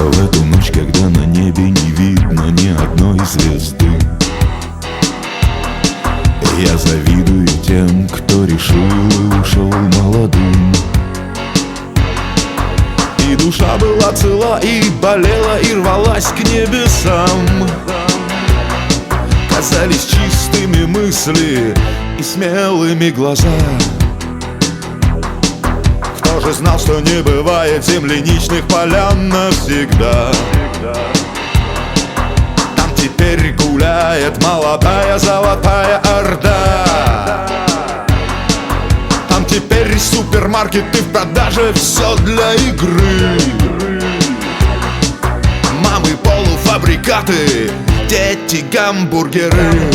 В эту ночь, когда на небе не видно ни одной звезды, я завидую тем, кто решил и ушел молодым. И душа была цела, и болела, и рвалась к небесам. Казались чистыми мысли и смелыми глаза. Кто же знал, что не бывает земляничных полян навсегда? Там теперь гуляет молодая золотая орда. Там теперь супермаркеты в продаже, все для игры. Мамы полуфабрикаты, дети гамбургеры.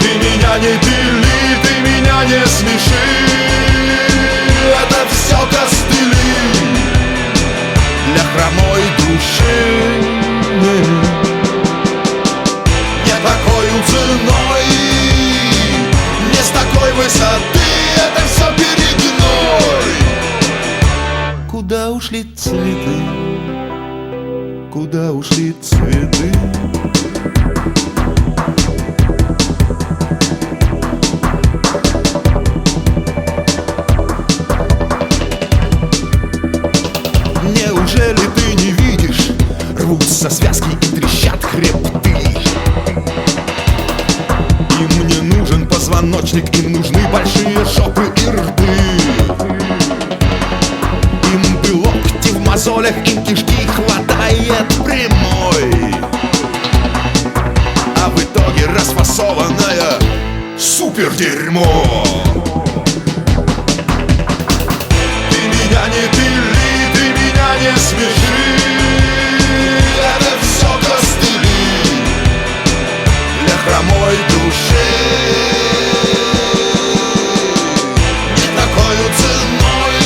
Ты меня не пили, ты меня не смеши, это все костыли для хромой души. Не такой ценой, не с такой высоты, это все перегной. Куда ушли цветы? Куда ушли цветы? Неужели ты не видишь? Рвутся связки и трещат хребты. Им не нужен позвоночник, им нужны большие жопы и рты. Им бы локти в мозолях, им кишки хватает прямой. А в итоге расфасованное супер дерьмо. Ты меня не пили, ты меня не смеши, это все костыли для хромой души. Не такой ценой,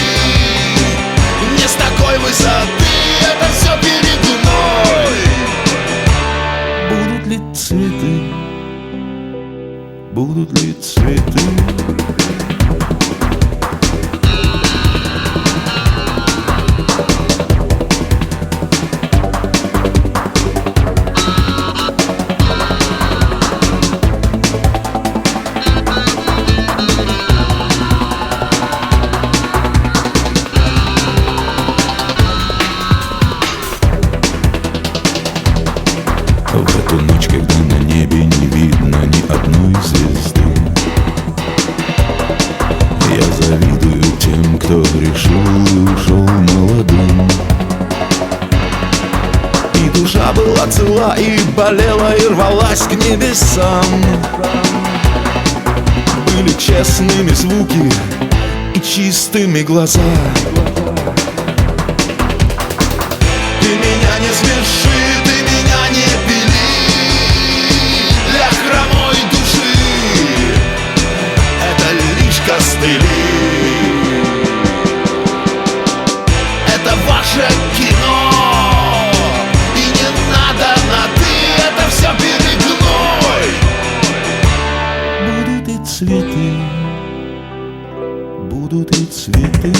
не с такой высоты, это все перегной. Будут ли цветы? Будут ли цветы? В эту ночь, когда на небе не видно ни одной звезды, я завидую тем, кто решил и ушел молодым. И душа была цела, и болела, и рвалась к небесам. Были честными звуки и чистыми глаза. Ты меня не смеши, ты меня не пили для хромой души, это лишь костыли. Это ваше кино, и не надо на «ты», это все перегной. Будут и цветы, будут и цветы.